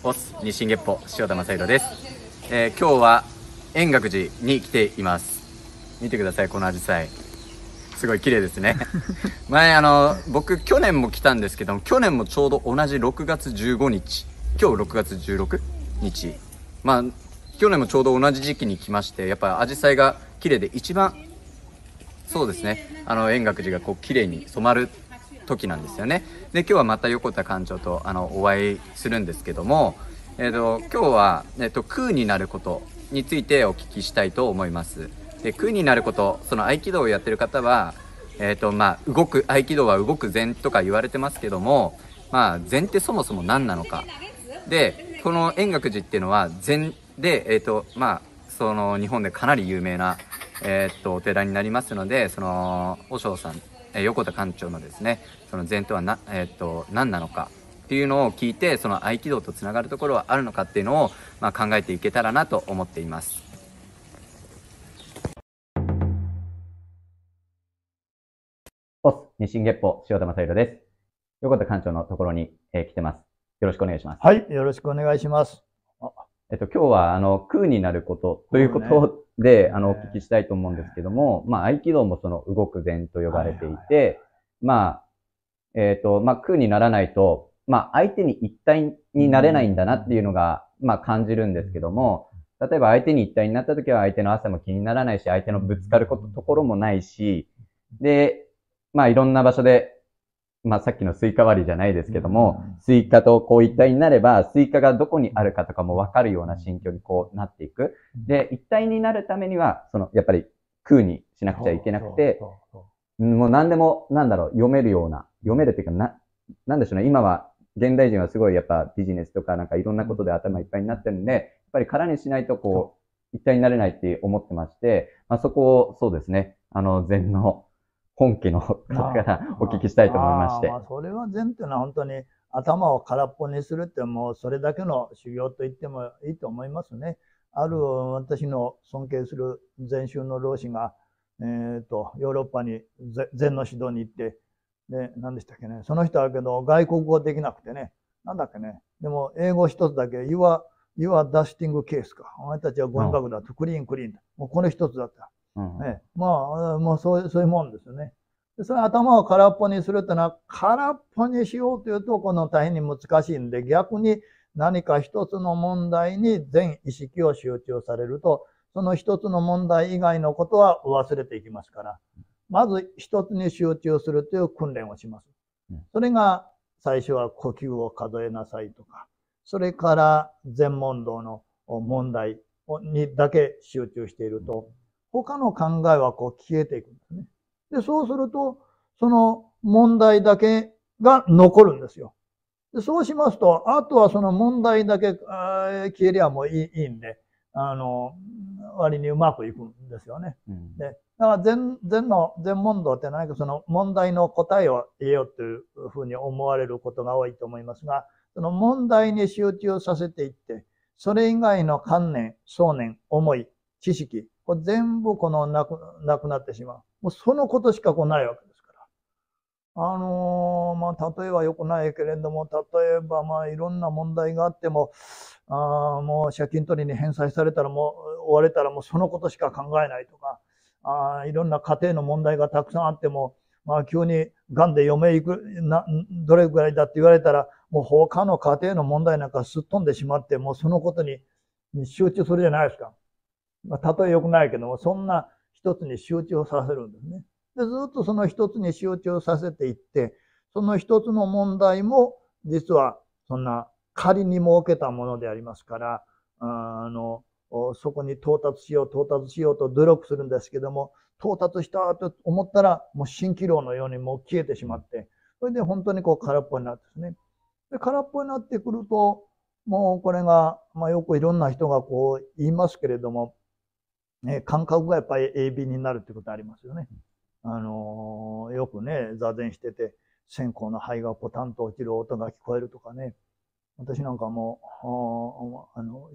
オス日進月歩塩田正宏です。今日は円覚寺に来ています。見てください、このアジサイすごい綺麗ですね。前僕去年も来たんですけども、去年もちょうど同じ6月15日、今日6月16日、去年もちょうど同じ時期に来まして、やっぱアジサイが綺麗で一番そうですね、円覚寺がこう綺麗に染まる時なんですよね。で、今日はまた横田館長とお会いするんですけども、今日は、空になることについてお聞きしたいと思います。で、空になること、その合気道をやってる方は、動く合気道は動く禅とか言われてますけども、禅ってそもそも何なのか。で、この円覚寺っていうのは禅で、その日本でかなり有名な、お寺になりますので、その和尚さん、横田館長のですね、その禅とは何なのかっていうのを聞いて、その合気道とつながるところはあるのかっていうのを、考えていけたらなと思っています。オス日進月歩塩田正宏です。横田館長のところに、来てます。よろしくお願いします。はい、よろしくお願いします。今日は空になることということで、お聞きしたいと思うんですけども、合気道もその動く禅と呼ばれていて、空にならないと、相手に一体になれないんだなっていうのが、感じるんですけども、例えば相手に一体になった時は相手の汗も気にならないし、相手のぶつかるところもないし、で、いろんな場所で、さっきのスイカ割りじゃないですけども、スイカとこう一体になれば、スイカがどこにあるかとかもわかるような心境にこうなっていく。で、一体になるためには、やっぱり空にしなくちゃいけなくて、もう何でも、読めるような、読めるっていうか、なんでしょうね、今は、現代人はすごいやっぱビジネスとかなんかいろんなことで頭いっぱいになってるんで、やっぱり空にしないとこう、一体になれないって思ってまして、そこをそうですね、禅の本家の方からお聞きしたいと思いまして。それは禅っていうのは本当に頭を空っぽにするってもうそれだけの修行と言ってもいいと思いますね。ある私の尊敬する禅宗の老師が、ヨーロッパに禅の指導に行って、で、何でしたっけね。その人はけど外国語できなくてね。なんだっけね。でも英語一つだけ、You are dusting case か。お前たちは語学だと、クリーン。もうこの一つだった。もうそういうもんですよね。それ頭を空っぽにするというのは、空っぽにしようというと、この大変に難しいんで、逆に何か一つの問題に全意識を集中されると、その一つの問題以外のことは忘れていきますから、まず一つに集中するという訓練をします。それが最初は呼吸を数えなさいとか、それから禅問答の問題にだけ集中していると、他の考えはこう消えていくんですね。で、そうすると、その問題だけが残るんですよ。で、そうしますと、あとはその問題だけ消えりゃもういいんで、割にうまくいくんですよね。で、だから禅問答って何かその問題の答えを得ようというふうに思われることが多いと思いますが、その問題に集中させていって、それ以外の観念、想念、思い、知識、これ全部このなくなってしまう。もうそのことしかこうないわけですから。例えば良くないけれども、例えばいろんな問題があっても、もう借金取りに返済されたらもう追われたらもうそのことしか考えないとか、いろんな家庭の問題がたくさんあっても、急に癌で余命どれぐらいだって言われたら、もう他の家庭の問題なんかすっ飛んでしまって、もうそのことに集中するじゃないですか。たとえ良くないけども、そんな一つに集中させるんですね。で、ずっとその一つに集中させていって、その一つの問題も、実はそんな仮に設けたものでありますから、そこに到達しようと努力するんですけども、到達したと思ったら、もう蜃気楼のようにもう消えてしまって、それで本当にこう空っぽになってですね。で、空っぽになってくると、もうこれが、よくいろんな人がこう言いますけれども、感覚がやっぱり鋭敏になるってことありますよね。よくね、座禅してて、線香の灰がポタンと落ちる音が聞こえるとかね。私なんかも、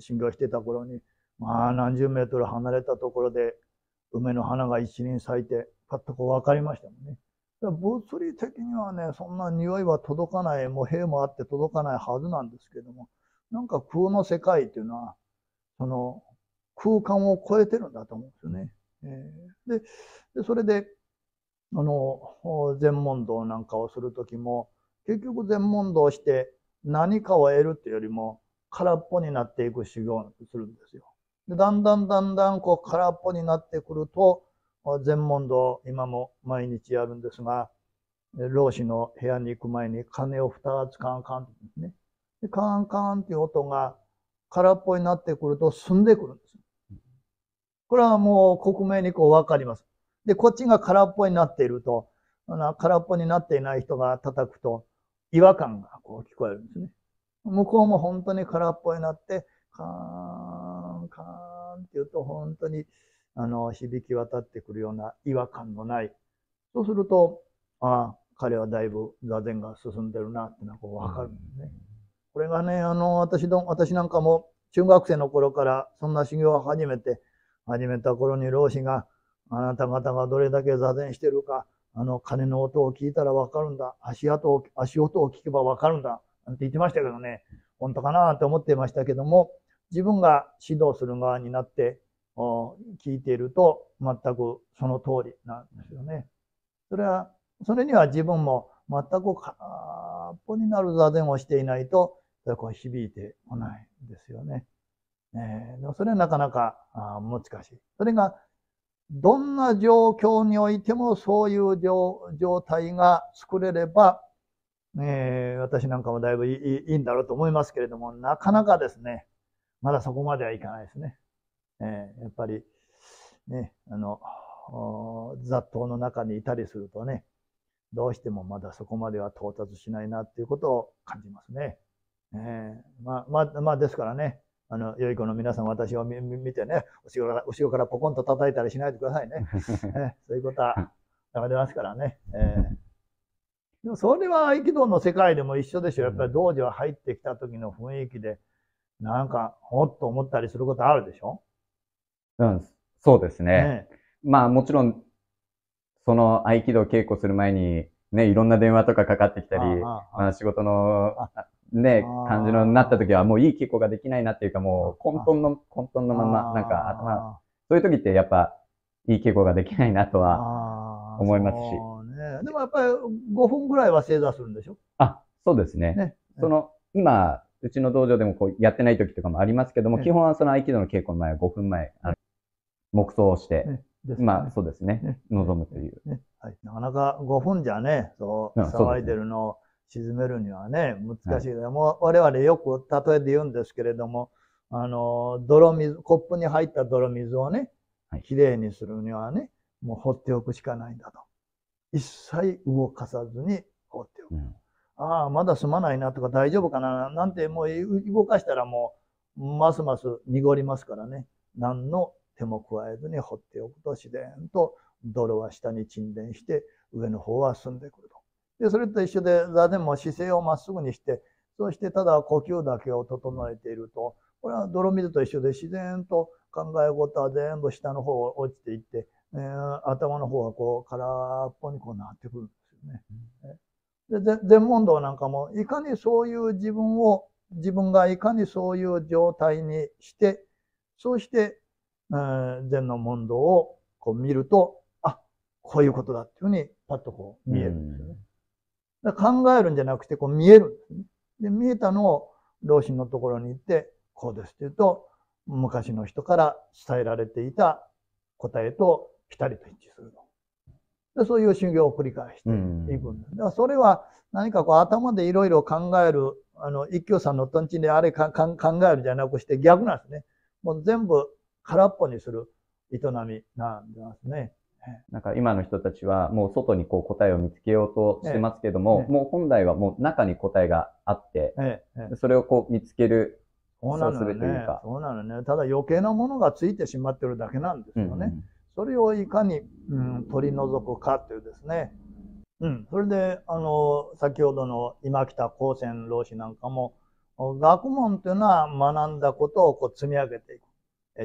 修行してた頃に、何十メートル離れたところで、梅の花が一輪咲いて、パッとこう分かりましたもんね。物理的にはね、そんな匂いは届かない、もう塀もあって届かないはずなんですけども、なんか空の世界っていうのは、その空間を超えてるんだと思うんですよね。それで、禅問答なんかをするときも、結局禅問答をして何かを得るっていうよりも、空っぽになっていく修行をするんですよ。でだんだんこう空っぽになってくると、禅問答、今も毎日やるんですが、老子の部屋に行く前に鐘を2つカンカンってですね。でカンカンっていう音が空っぽになってくると澄んでくるんです。これはもう克明にこう分かります。で、こっちが空っぽになっていると、空っぽになっていない人が叩くと違和感がこう聞こえるんですね。向こうも本当に空っぽになって、カーン、カーンって言うと本当に響き渡ってくるような違和感のない。そうすると、ああ、彼はだいぶ座禅が進んでるなってのがこう分かるんですね。これがね、私なんかも中学生の頃からそんな修行を始めた頃に老子が、あなた方がどれだけ座禅してるか、鐘の音を聞いたらわかるんだ。足音を聞けばわかるんだ。なんて言ってましたけどね、本当かなって思っていましたけども、自分が指導する側になって聞いていると、全くその通りなんですよね。それには自分も全く空っぽになる座禅をしていないと、こう響いてこないんですよね。それはなかなか難しい。それが、どんな状況においてもそういう状態が作れれば、私なんかもだいぶいいんだろうと思いますけれども、なかなかですね、まだそこまではいかないですね。やっぱり、ね、雑踏の中にいたりするとね、どうしてもまだそこまでは到達しないなっていうことを感じますね。まあ、ですからね、良い子の皆さん、私を見てね、後ろからポコンと叩いたりしないでくださいね。そういうことはダメ出ますからね。でもそれは合気道の世界でも一緒でしょ。やっぱり道場入ってきた時の雰囲気で、なんか、ほっと思ったりすることあるでしょ。うん、そうですね。まあもちろん、その合気道稽古する前に、ね、いろんな電話とかかかってきたり、仕事のね、感じのなった時はもういい稽古ができないなっていうか、もう混沌のまま、なんかそういう時ってやっぱいい稽古ができないなとは思いますし。でもやっぱり5分ぐらいは正座するんでしょ？そうですね。今、うちの道場でもこうやってない時とかもありますけども、基本はその合気道の稽古の前は5分前、黙想をして、まあそうですね、臨むという。なかなか5分じゃね、騒いでるのを沈めるにはね、難しい。もう我々よく例えで言うんですけれども、コップに入った泥水をね、きれいにするにはね、もう放っておくしかないんだと。一切動かさずに放っておく。まだ済まないなとか大丈夫かななんてもう動かしたらもうますます濁りますからね。何の手も加えずに放っておくと自然と泥は下に沈殿して上の方は進んでくると。で、それと一緒で座禅も姿勢をまっすぐにして、そしてただ呼吸だけを整えていると、これは泥水と一緒で自然と考え事は全部下の方を落ちていって、頭の方はこう空っぽにこうなってくるんですよね。で、禅問答なんかも、いかにそういう自分がいかにそういう状態にして、そうして、禅の問答をこう見ると、こういうことだっていうふうにパッとこう見えるんですよね。だから考えるんじゃなくてこう見えるんですね。で、見えたのを老子のところに行って、こうですって言うと、昔の人から伝えられていた答えとぴたりと一致すると。で、そういう修行を繰り返していくんです。だからそれは何かこう頭でいろいろ考える、一休さんのとんちであれ考えるじゃなくして逆なんですね。もう全部空っぽにする営みなんですね。なんか今の人たちはもう外にこう答えを見つけようとしてますけども、もう本来はもう中に答えがあって、それをこう見つける、そうするというか。そうなのね。ただ余計なものがついてしまってるだけなんですよね。それをいかに、取り除くかというですね。それで、先ほどの今北高専老師なんかも、学問というのは学んだことをこう積み上げていく。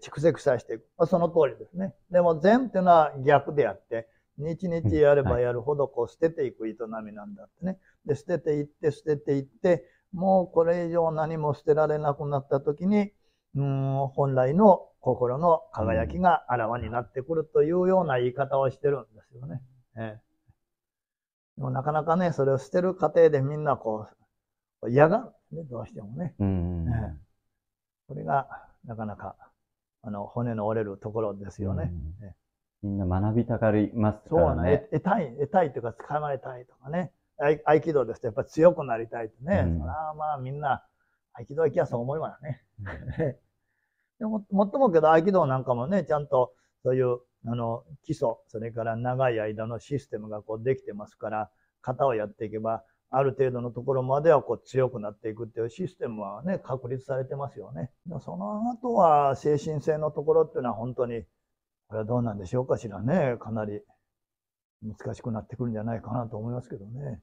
蓄積させていく。その通りですね。でも禅っていうのは逆であって、日々やればはい。やるほどこう捨てていく営みなんだってね。で、捨てていって、捨てていって、もうこれ以上何も捨てられなくなった時に、本来の心の輝きがあらわになってくるというような言い方をしてるんですよね。でもなかなかね、それを捨てる過程でみんなこう、嫌がるんですね、どうしてもね。これが、なかなか、骨の折れるところですよね。みんな学びたがりますかそうな、らね。得たいというか捕まえたいとかね。合気道ですとやっぱり強くなりたいとね。それはまあみんな、合気道行きやそう思いますね。でも、もっともけど合気道なんかもね、ちゃんとそういう、基礎、それから長い間のシステムがこうできてますから、型をやっていけば、ある程度のところまではこう強くなっていくっていうシステムはね、確立されてますよね。その後は精神性のところっていうのは本当に、これはどうなんでしょうかしらね。かなり難しくなってくるんじゃないかなと思いますけどね。